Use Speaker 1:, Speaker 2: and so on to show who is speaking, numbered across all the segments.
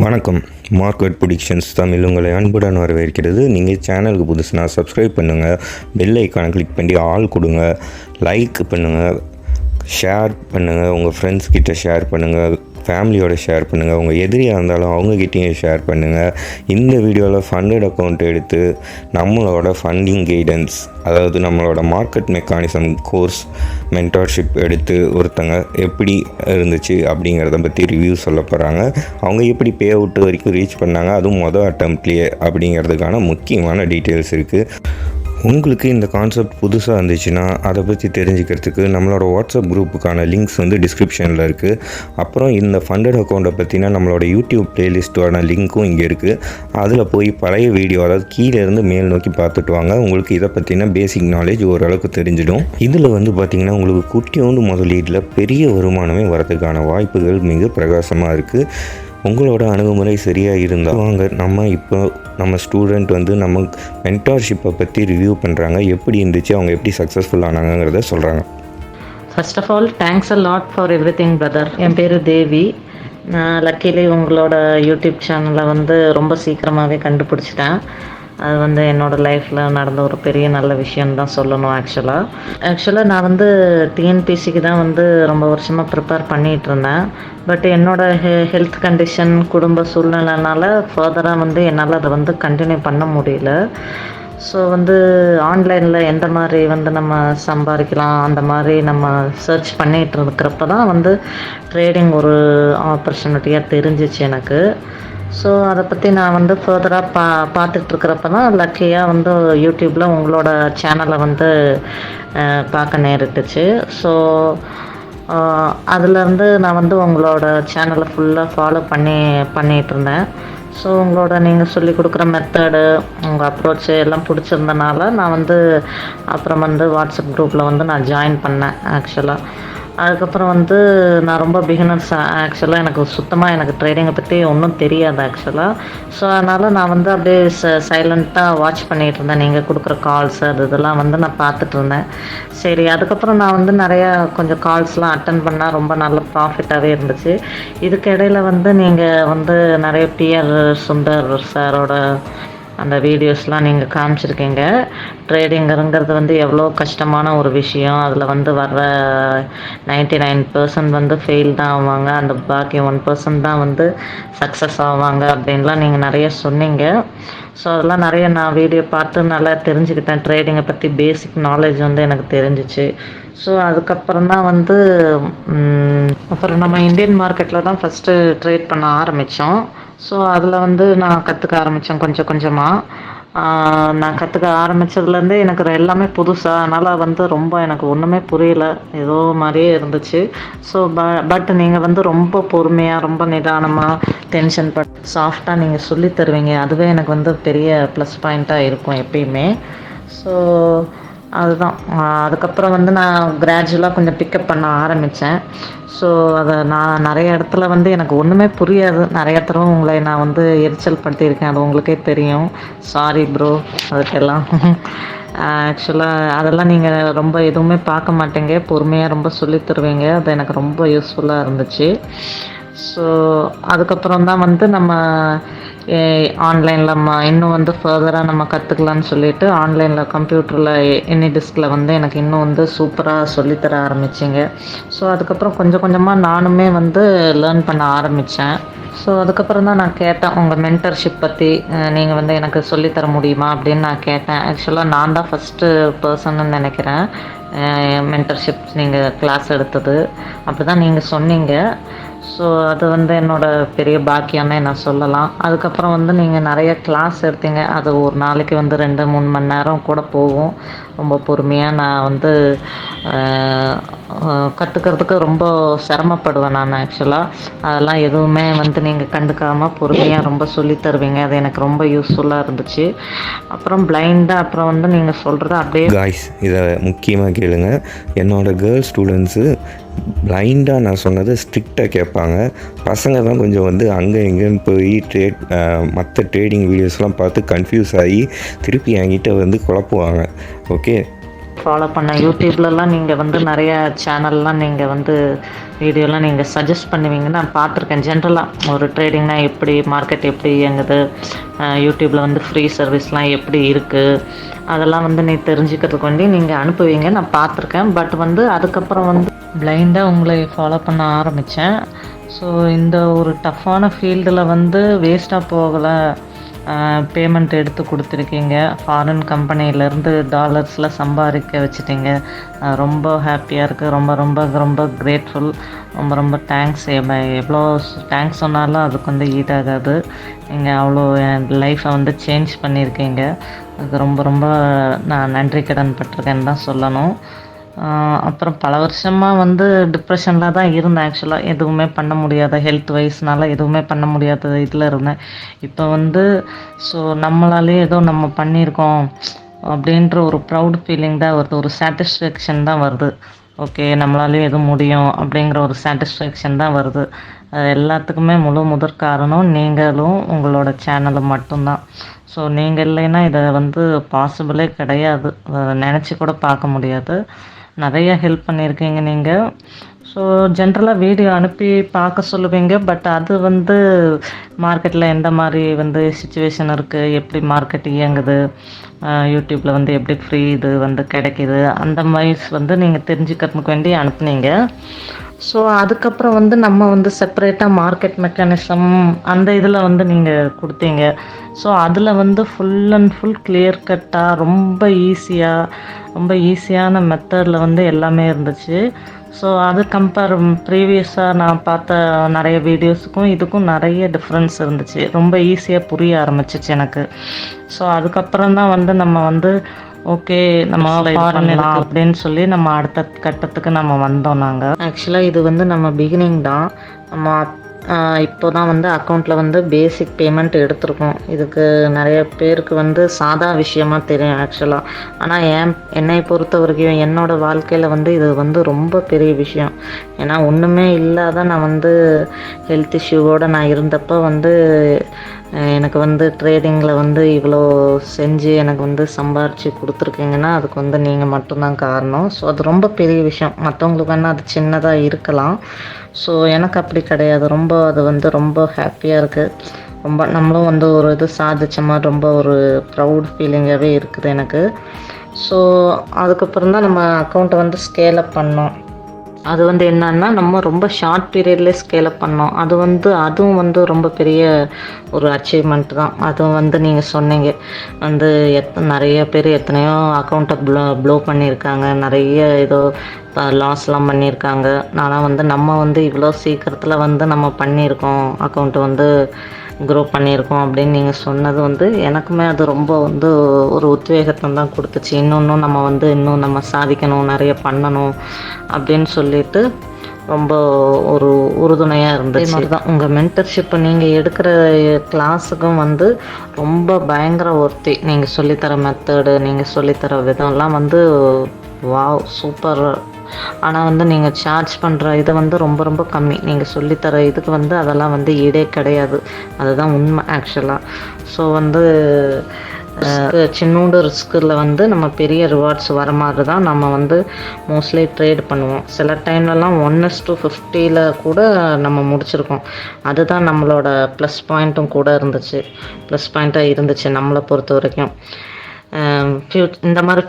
Speaker 1: வணக்கம். Market predictions Tamil உங்களை அன்புடன் வரவேற்கிறது. நீங்கள் சேனலுக்கு புதுசுனா சப்ஸ்கிரைப் பண்ணுங்கள், பெல் ஐக்கானை கிளிக் பண்ணி ஆல் கொடுங்க, லைக் பண்ணுங்கள், ஷேர் பண்ணுங்கள், உங்கள் ஃப்ரெண்ட்ஸ் கிட்ட ஷேர் பண்ணுங்கள், ஃபேமிலியோட ஷேர் பண்ணுங்கள், உங்கள் எதிரியாக இருந்தாலும் அவங்கக்கிட்டேயும் ஷேர் பண்ணுங்கள். இந்த வீடியோவில் ஃபண்டட் அக்கௌண்ட் எடுத்து நம்மளோட ஃபண்டிங் கைடன்ஸ், அதாவது நம்மளோட மார்க்கெட் மெக்கானிசம் கோர்ஸ் மென்டார்ஷிப் எடுத்து ஒருத்தங்க எப்படி இருந்துச்சு அப்படிங்கிறத பற்றி ரிவ்யூ சொல்ல போகிறாங்க. அவங்க எப்படி பே அவுட் வரைக்கும் ரீச் பண்ணாங்க, அதுவும் மொதல் அட்டம்ப்ட்லேயே அப்படிங்கிறதுக்கான முக்கியமான டீட்டெயில்ஸ் இருக்குது. உங்களுக்கு இந்த கான்செப்ட் புதுசாக இருந்துச்சுன்னா அதை பற்றி தெரிஞ்சுக்கிறதுக்கு நம்மளோட வாட்ஸ்அப் குரூப்புக்கான லிங்க்ஸ் டிஸ்கிரிப்ஷனில் இருக்குது. அப்புறம் இந்த ஃபண்டட் அக்கௌண்ட்டை பற்றினா நம்மளோட யூடியூப் ப்ளேலிஸ்ட்டோட லிங்க்கும் இங்கே இருக்குது. அதில் போய் பழைய வீடியோ, அதாவது கீழேருந்து மேல் நோக்கி பார்த்துட்டு வாங்க. உங்களுக்கு இதை பற்றின பேசிக் நாலேஜ் ஓரளவுக்கு தெரிஞ்சிடும். இதில் பார்த்திங்கன்னா உங்களுக்கு குட்டியோண்டு முதலீட்டில் பெரிய வருமானமே வரதுக்கான வாய்ப்புகள் மிக பிரகாசமாக இருக்குது. உங்களோட அணுகுமுறை சரியாக இருந்தால் வாங்க, நம்ம ஸ்டூடெண்ட் நம்ம மென்டார்ஷிப்பை பற்றி ரிவ்யூ பண்ணுறாங்க. எப்படி இருந்துச்சு, அவங்க எப்படி சக்ஸஸ்ஃபுல் ஆனாங்கிறத சொல்கிறாங்க.
Speaker 2: First of all thanks a lot for everything brother. என் பேர் தேவி. நான் லக்கிலி உங்களோட யூடியூப் சேனலை ரொம்ப சீக்கிரமாகவே கண்டுபிடிச்சிட்டேன். அது என்னோடய லைஃப்பில் நடந்த ஒரு பெரிய நல்ல விஷயம்தான் சொல்லணும். ஆக்சுவலாக நான் டிஎன்பிசிக்கு தான் ரொம்ப வருஷமாக ப்ரிப்பேர் பண்ணிகிட்டு இருந்தேன். பட் என்னோடய ஹெல்த் கண்டிஷன், குடும்ப சூழ்நிலைனால ஃபர்தராக என்னால் அதை கண்டினியூ பண்ண முடியல. ஸோ ஆன்லைனில் எந்த மாதிரி நம்ம சம்பாதிக்கலாம் அந்த மாதிரி நம்ம சர்ச் பண்ணிகிட்டு இருக்கிறப்ப தான் ட்ரேடிங் ஒரு ஆப்பர்ச்சுனிட்டியாக தெரிஞ்சிச்சு எனக்கு. ஸோ அதை பற்றி நான் ஃபர்தராக பார்த்துட்ருக்கிறப்ப தான் லக்கியாக யூடியூப்பில் உங்களோட சேனலை பார்க்க நேரிட்டுச்சு. ஸோ அதுலேருந்து நான் உங்களோட சேனலை ஃபுல்லாக ஃபாலோ பண்ணிகிட்ருந்தேன். ஸோ உங்களோட நீங்கள் சொல்லிக் கொடுக்குற மெத்தடு, உங்கள் அப்ரோச்சு எல்லாம் பிடிச்சிருந்தனால நான் அப்புறம் வாட்ஸ்அப் குரூப்பில் நான் ஜாயின் பண்ணேன். அதுக்கப்புறம் நான் ரொம்ப பிகினர்ஸ். எனக்கு சுத்தமாக எனக்கு ட்ரேடிங்கை பற்றி ஒன்றும் தெரியாது ஸோ அதனால் நான் அப்படியே சைலண்ட்டாக வாட்ச் பண்ணிகிட்டு இருந்தேன். நீங்கள் கொடுக்குற கால்ஸ் இதெல்லாம் நான் பார்த்துட்டு இருந்தேன். சரி, அதுக்கப்புறம் நான் நிறையா கொஞ்சம் கால்ஸ்லாம் அட்டன் பண்ணால் ரொம்ப நல்ல ப்ராஃபிட்டாகவே இருந்துச்சு. இதுக்கு இடையில் நீங்கள் நிறைய பிஆர் சுந்தர் சாரோட அந்த வீடியோஸ்லாம் நீங்கள் காமிச்சிருக்கீங்க. ட்ரேடிங்கிறது எவ்வளோ கஷ்டமான ஒரு விஷயம். அதில் வர்ற 99% ஃபெயில் தான் ஆவாங்க, அந்த பாக்கி 1% தான் சக்ஸஸ் ஆவாங்க அப்படின்லாம் நீங்கள் நிறைய சொன்னீங்க. ஸோ அதெல்லாம் நிறைய நான் வீடியோ பார்த்து நல்லா தெரிஞ்சுக்கிட்டேன். ட்ரேடிங்கை பற்றி பேசிக் நாலேஜ் எனக்கு தெரிஞ்சிச்சு. ஸோ அதுக்கப்புறம் தான் அப்புறம் நம்ம இந்தியன் மார்க்கெட்டில் தான் ஃபஸ்ட்டு ட்ரேட் பண்ண ஆரம்பித்தோம். ஸோ அதில் நான் கற்றுக்க ஆரம்பித்தேன் கொஞ்சமாக. நான் கற்றுக்க ஆரம்பித்ததுலேருந்தே எனக்கு எல்லாமே புதுசாக, அதனால் ரொம்ப எனக்கு ஒன்றுமே புரியல, ஏதோ மாதிரியே இருந்துச்சு. ஸோ பட் நீங்கள் ரொம்ப பொறுமையாக, ரொம்ப நிதானமாக, டென்ஷன் சாஃப்டாக நீங்கள் சொல்லி தருவீங்க. அதுவே எனக்கு பெரிய ப்ளஸ் பாயிண்ட்டாக இருக்கும் எப்பயுமே. ஸோ அதுதான். அதுக்கப்புறம் நான் கிராஜுவலாக கொஞ்சம் பிக்கப் பண்ண ஆரம்பித்தேன். ஸோ அதை நான் நிறைய இடத்துல எனக்கு ஒன்றுமே புரியாது. நிறைய தடவை உங்களை நான் எரிச்சல் படுத்தியிருக்கேன், அது உங்களுக்கே தெரியும். சாரி ப்ரோ அதுக்கெல்லாம். ஆக்சுவலாக அதெல்லாம் நீங்கள் ரொம்ப எதுவுமே பார்க்க மாட்டீங்க, பொறுமையாக ரொம்ப சொல்லி தருவீங்க. அது எனக்கு ரொம்ப யூஸ்ஃபுல்லாக இருந்துச்சு. ஸோ அதுக்கப்புறம் தான் நம்ம ஆன்லைனில் இன்னும் ஃபர்தராக நம்ம கற்றுக்கலான்னு சொல்லிட்டு ஆன்லைனில் கம்ப்யூட்டரில் டிஸ்கில் எனக்கு இன்னும் சூப்பராக சொல்லித்தர ஆரம்பிச்சிங்க. ஸோ அதுக்கப்புறம் கொஞ்சம் கொஞ்சமாக நானுமே லேர்ன் பண்ண ஆரம்பித்தேன். ஸோ அதுக்கப்புறம் தான் நான் கேட்டேன், உங்கள் மென்டர்ஷிப் பற்றி நீங்கள் எனக்கு சொல்லித்தர முடியுமா அப்படின்னு நான் கேட்டேன். ஆக்சுவலாக நான் தான் ஃபஸ்ட்டு பர்சன்னு நினைக்கிறேன் மென்டர்ஷிப் நீங்கள் கிளாஸ் எடுத்தது. அப்படி தான் நீங்கள் சொன்னீங்க. ஸோ அது என்னோடய பெரிய பாக்கியம்னே நான் சொல்லலாம். அதுக்கப்புறம் நீங்கள் நிறைய கிளாஸ் எடுத்தீங்க. அது ஒரு நாளைக்கு 2-3 மணி நேரம் கூட போகும். ரொம்ப பொறுமையாக நான் கற்றுக்கிறதுக்கு ரொம்ப சிரமப்படுவேன் நான். அதெல்லாம் எதுவுமே நீங்கள் கண்டுக்காமல் பொறுமையாக ரொம்ப சொல்லி தருவீங்க. அது எனக்கு ரொம்ப யூஸ்ஃபுல்லாக இருந்துச்சு. அப்புறம் பிளைண்டாக அப்புறம் நீங்கள் சொல்கிறது அப்படியே
Speaker 1: காய்ஸ், இதை முக்கியமாக கேளுங்க. என்னோடய கேர்ள் ஸ்டூடெண்ட்ஸு பிளைண்டாக நான் சொன்னதை ஸ்ட்ரிக்டாக கேட்பாங்க. பசங்க தான் கொஞ்சம் அங்கே எங்கேன்னு போய் மற்ற ட்ரேடிங் வீடியோஸ்லாம் பார்த்து கன்ஃபியூஸ் ஆகி திருப்பி என்கிட்ட குழப்புவாங்க. ஓகே,
Speaker 2: ஃபாலோ பண்ண யூடியூப்லலாம் நீங்கள் வந்து நிறைய சேனல்லாம் நீங்கள் வந்து வீடியோலாம் நீங்கள் சஜஸ்ட் பண்ணுவீங்கன்னு நான் பார்த்துருக்கேன். ஜென்ரலாக ஒரு ட்ரேடிங்னா எப்படி, மார்க்கெட் எப்படி இயங்குது, யூடியூப்பில் வந்து ஃப்ரீ சர்வீஸ்லாம் எப்படி இருக்குது, அதெல்லாம் வந்து நீ தெரிஞ்சுக்கிறதுக்கு வேண்டி நீங்கள் அனுப்புவீங்க, நான் பார்த்துருக்கேன். பட் வந்து அதுக்கப்புறம் வந்து பிளைண்டாக உங்களை ஃபாலோ பண்ண ஆரம்பித்தேன். ஸோ இந்த ஒரு டஃப்பான ஃபீல்டில் வந்து வேஸ்ட்டாக போகலை, பேமெண்ட் எடுத்து கொடுத்துருக்கீங்க, ஃபாரின் கம்பெனிலேருந்து டாலர்ஸில் சம்பாதிக்க வச்சுட்டீங்க, ரொம்ப ஹாப்பியாக இருக்குது, ரொம்ப ரொம்ப ரொம்ப கிரேட்ஃபுல், ரொம்ப ரொம்ப தேங்க்ஸ். எவ்வளோ தேங்க்ஸ் சொன்னாலும் அதுக்கு வந்து ஈடாகாது. நீங்கள் அவ்வளோ என் லைஃப்பை வந்து சேஞ்ச் பண்ணியிருக்கீங்க, அதுக்கு ரொம்ப ரொம்ப நான் நன்றி கடன் பட்டிருக்கேன்னு தான் சொல்லணும். அப்புறம் பல வருஷமாக வந்து டிப்ரெஷனில் தான் இருந்தேன். ஆக்சுவலாக எதுவுமே பண்ண முடியாத, ஹெல்த் வைஸ்னால எதுவுமே பண்ண முடியாத இதில் இருந்தேன். இப்போ வந்து ஸோ நம்மளாலே ஏதோ நம்ம பண்ணியிருக்கோம் அப்படின்ற ஒரு ப்ரௌட் ஃபீலிங் தான் வருது, ஒரு சாட்டிஸ்ஃபேக்ஷன் தான் வருது. ஓகே, நம்மளாலேயும் எதுவும் முடியும் அப்படிங்கிற ஒரு சாட்டிஸ்ஃபேக்ஷன் தான் வருது. அது எல்லாத்துக்குமே முதற் காரணம் நீங்களும் உங்களோட சேனலும் மட்டும்தான். ஸோ நீங்கள் இல்லைன்னா இதை வந்து பாசிபிளே கிடையாது, நினச்சி கூட பார்க்க முடியாது. நிறைய ஹெல்ப் பண்ணியிருக்கீங்க நீங்கள். ஸோ ஜென்ரலாக வீடியோ அனுப்பி பார்க்க சொல்லுவீங்க, பட் அது வந்து மார்க்கெட்டில் எந்த மாதிரி வந்து சிச்சுவேஷன் இருக்குது, எப்படி மார்க்கெட் இயங்குது, யூடியூப்பில் வந்து எப்படி ஃப்ரீ இது வந்து கிடைக்கிது, அந்த மாதிரி வந்து நீங்கள் தெரிஞ்சுக்கிறதுக்கு வேண்டி அனுப்புனீங்க. ஸோ அதுக்கப்புறம் வந்து நம்ம வந்து செப்பரேட்டாக மார்க்கெட் மெக்கானிசம் அந்த இதில் வந்து நீங்கள் கொடுத்தீங்க. ஸோ அதில் வந்து ஃபுல் அண்ட் ஃபுல் கிளியர் கட்டாக ரொம்ப ஈஸியான மெத்தடில் வந்து எல்லாமே இருந்துச்சு. ஸோ அது ப்ரீவியஸாக நான் பார்த்த நிறைய வீடியோஸுக்கும் இதுக்கும் நிறைய டிஃப்ரென்ஸ் இருந்துச்சு. ரொம்ப ஈஸியாக புரிய ஆரம்பிச்சிச்சு எனக்கு. ஸோ அதுக்கப்புறம் தான் வந்து நம்ம வந்து ஓகே நம்ம ஃபாரின்லாம் அப்படின்னு சொல்லி நம்ம அடுத்த கட்டத்துக்கு நம்ம வந்தோம். நாங்கள் ஆக்சுவலாக இது வந்து நம்ம பிகினிங் தான். நம்ம இப்போ தான் வந்து அக்கௌண்ட்டில் வந்து பேசிக் பேமெண்ட் எடுத்திருக்கோம். இதுக்கு நிறைய பேருக்கு வந்து சாதா விஷயமாக தெரியும் ஆக்சுவலாக. ஆனால் என்னை பொறுத்த வரைக்கும் என்னோடய வாழ்க்கையில் வந்து இது வந்து ரொம்ப பெரிய விஷயம். ஏன்னா ஒன்றுமே இல்லாத நான் வந்து ஹெல்த் இஷ்யூவோடு நான் இருந்தப்போ வந்து எனக்கு வந்து ட்ரேடிங்கில் வந்து இவ்வளோ செஞ்சு எனக்கு வந்து சம்பாரித்து கொடுத்துருக்கீங்கன்னா அதுக்கு வந்து நீங்கள் மட்டும்தான் காரணம். ஸோ அது ரொம்ப பெரிய விஷயம். மற்றவங்களுக்கு வேணால் அது சின்னதாக இருக்கலாம். ஸோ எனக்கு அப்படி கிடையாது. அது வந்து ரொம்ப ஹாப்பியாக இருக்குது. ரொம்ப நம்மளும் வந்து ஒரு இது சாதிச்ச மாதிரி ரொம்ப ஒரு ப்ரௌட் ஃபீலிங்காகவே இருக்குது எனக்கு. ஸோ அதுக்கப்புறம் தான் நம்ம அக்கௌண்ட்டை வந்து ஸ்கேல் அப் பண்ணோம். அது வந்து என்னன்னா நம்ம ரொம்ப ஷார்ட் பீரியட்லேயே ஸ்கேல் அப் பண்ணோம். அதுவும் வந்து ரொம்ப பெரிய ஒரு அச்சீவ்மெண்ட் தான். அதுவும் வந்து நீங்கள் சொன்னீங்க வந்து நிறைய பேர் எத்தனையோ அக்கௌண்ட்டை ப்ளோ பண்ணியிருக்காங்க, நிறைய ஏதோ லாஸ்லாம் பண்ணியிருக்காங்க. ஆனால் வந்து நம்ம வந்து இவ்வளோ சீக்கிரத்தில் வந்து நம்ம பண்ணியிருக்கோம், அக்கௌண்ட்டை வந்து க்ரோ பண்ணியிருக்கோம் அப்படின்னு நீங்கள் சொன்னது வந்து எனக்குமே அது ரொம்ப வந்து ஒரு உத்வேகத்தை தான் கொடுத்துச்சு. இன்னும் நம்ம சாதிக்கணும், நிறைய பண்ணணும் அப்படின்னு சொல்லிட்டு ரொம்ப ஒரு உறுதுணையாக இருந்துச்சு. மாதிரி தான் உங்கள் மென்டர்ஷிப்பு நீங்கள் எடுக்கிற கிளாஸுக்கும் வந்து ரொம்ப பயங்கர ஒர்த்தி. நீங்கள் சொல்லித்தர மெத்தடு, நீங்கள் சொல்லித்தர விதம்லாம் வந்து வாவ் சூப்பர். ஆனால் வந்து நீங்கள் சார்ஜ் பண்ணுற இதை வந்து ரொம்ப ரொம்ப கம்மி. நீங்கள் சொல்லித்தர இதுக்கு வந்து அதெல்லாம் வந்து ஈடே கிடையாது. அதுதான் உண்மை ஆக்சுவலாக. ஸோ வந்து சின்னோண்டு ரிஸ்கில் வந்து நம்ம பெரிய ரிவார்ட்ஸ் வர மாதிரி தான் நம்ம வந்து மோஸ்ட்லி ட்ரேட் பண்ணுவோம். சில டைம்லலாம் 1:50 கூட நம்ம முடிச்சிருக்கோம். அதுதான் நம்மளோட ப்ளஸ் பாயிண்ட்டும் கூட இருந்துச்சு, ப்ளஸ் பாயிண்ட்டாக இருந்துச்சு நம்மளை பொறுத்த வரைக்கும். இந்த மாதிரி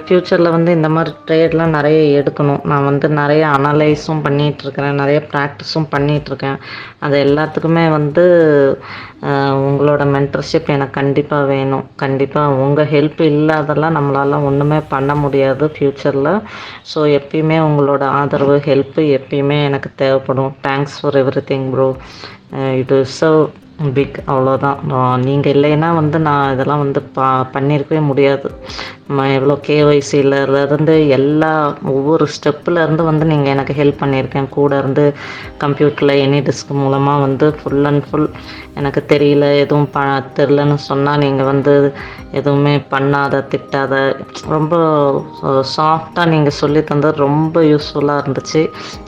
Speaker 2: ஃப்யூச்சரில் வந்து இந்த மாதிரி ட்ரேட்லாம் நிறைய எடுக்கணும். நான் வந்து நிறைய அனலைஸும் பண்ணிகிட்ருக்கிறேன், நிறைய ப்ராக்டிஸும் பண்ணிகிட்ருக்கேன். அது எல்லாத்துக்குமே வந்து உங்களோட மென்டர்ஷிப் எனக்கு கண்டிப்பாக வேணும். கண்டிப்பாக உங்கள் ஹெல்ப் இல்லாதெல்லாம் நம்மளால் ஒன்றுமே பண்ண முடியாது ஃப்யூச்சரில். ஸோ எப்பயுமே உங்களோட ஆதரவு, ஹெல்ப்பு எப்பயுமே எனக்கு தேவைப்படும். Thanks for everything bro. It is so big. அவ்வளோதான். நீங்கள் இல்லைன்னா வந்து நான் இதெல்லாம் வந்து பண்ணியிருக்கவே முடியாது. நம்ம எவ்வளோ கேஒய்சியிலேருந்து ஒவ்வொரு ஸ்டெப்புலேருந்து வந்து நீங்கள் எனக்கு ஹெல்ப் பண்ணியிருக்கேன். கூட இருந்து கம்ப்யூட்டரில் எனி டிஸ்க் மூலமாக வந்து ஃபுல் அண்ட் ஃபுல் எனக்கு தெரியல, எதுவும் தெரிலன்னு சொன்னால் நீங்கள் வந்து எதுவுமே பண்ணாத, திட்டாத, ரொம்ப சாஃப்டாக நீங்கள் சொல்லி தந்தது ரொம்ப யூஸ்ஃபுல்லாக இருந்துச்சு.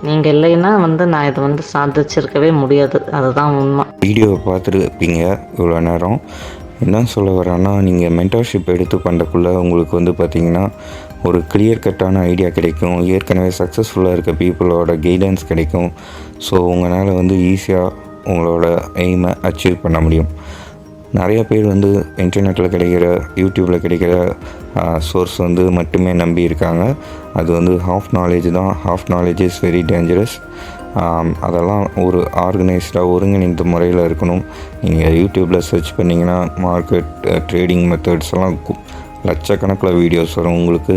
Speaker 2: நீங்கள் இல்லைன்னா வந்து நான் இதை வந்து சாதிச்சிருக்கவே முடியாது. அதுதான் உண்மை.
Speaker 1: வீடியோவை பார்த்துருப்பீங்க இவ்வளோ நேரம். என்ன சொல்ல வரேன்னா, நீங்கள் மென்டர்ஷிப் எடுத்து பண்ணுறக்குள்ளே உங்களுக்கு வந்து பார்த்திங்கன்னா ஒரு கிளியர் கட்டான ஐடியா கிடைக்கும். ஏற்கனவே சக்ஸஸ்ஃபுல்லாக இருக்க பீப்புளோட கைடன்ஸ் கிடைக்கும். ஸோ உங்களால் வந்து ஈஸியாக உங்களோட எய்மை அச்சீவ் பண்ண முடியும். நிறைய பேர் வந்து இன்டர்நெட்டில் கிடைக்கிற, யூடியூப்பில் கிடைக்கிற சோர்ஸ் வந்து மட்டுமே நம்பி இருக்காங்க. அது வந்து ஹாஃப் நாலேஜ் தான். Half knowledge is very dangerous. அதெல்லாம் ஒரு ஆர்கனைஸ்டாக ஒருங்கிணைந்த முறையில் இருக்கணும். நீங்கள் யூடியூப்பில் சர்ச் பண்ணிங்கன்னா மார்க்கெட் ட்ரேடிங் மெத்தட்ஸ் எல்லாம் லட்சக்கணக்கில் வீடியோஸ் வரும் உங்களுக்கு.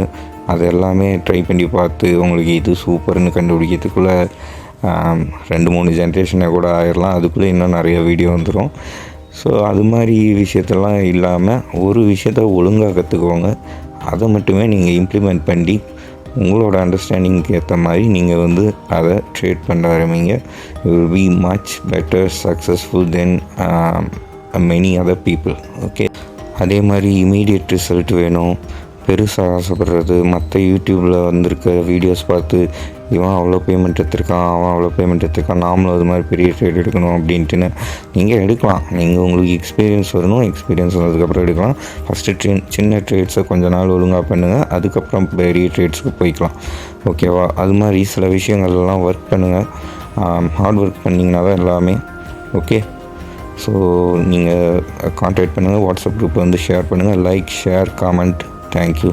Speaker 1: அது எல்லாமே ட்ரை பண்ணி பார்த்து உங்களுக்கு இது சூப்பர்னு கண்டுபிடிக்கிறதுக்குள்ளே 2-3 ஜென்ரேஷனை கூட ஆயிடலாம். அதுக்குள்ளே இன்னும் நிறைய வீடியோ வந்துடும். ஸோ அது மாதிரி விஷயத்தெல்லாம் இல்லாமல் ஒரு விஷயத்த ஒழுங்காக கற்றுக்கோங்க. அதை மட்டுமே நீங்கள் இம்ப்ளிமெண்ட் பண்ணி உங்களோட அண்டர்ஸ்டாண்டிங்க்கு ஏற்ற மாதிரி நீங்கள் வந்து அதை ட்ரேட் பண்ண ஆரம்பிங்க. You will be much better successful then many other people. Okay, அதே மாதிரி இமீடியட் ரிசல்ட் வேணும். பெருசாக ஆசைப்படுறது, மற்ற யூடியூப்பில் வந்திருக்க வீடியோஸ் பார்த்து இவன் அவ்வளோ பேமெண்ட் எடுத்திருக்கான், அவன் அவ்வளோ பேமெண்ட் எடுத்திருக்கான், நாமளும் அது மாதிரி பெரிய ட்ரேட் எடுக்கணும் அப்படின்ட்டுன்னு நீங்கள் எடுக்கலாம். நீங்கள் உங்களுக்கு எக்ஸ்பீரியன்ஸ் வரணும். எக்ஸ்பீரியன்ஸ் வந்ததுக்கப்புறம் எடுக்கலாம். ஃபஸ்ட்டு சின்ன ட்ரேட்ஸை கொஞ்ச நாள் ஒழுங்காக பண்ணுங்கள். அதுக்கப்புறம் பெரிய ட்ரேட்ஸுக்கு போய்க்கலாம். ஓகேவா? அது மாதிரி சில விஷயங்கள்லாம் ஒர்க் பண்ணுங்கள். ஹார்ட் ஒர்க் பண்ணிங்கன்னா தான் எல்லாமே. ஓகே, ஸோ நீங்கள் கான்டாக்ட் பண்ணுங்கள். வாட்ஸ்அப் குரூப்பில் வந்து ஷேர் பண்ணுங்கள். Like, share, comment. Thank you.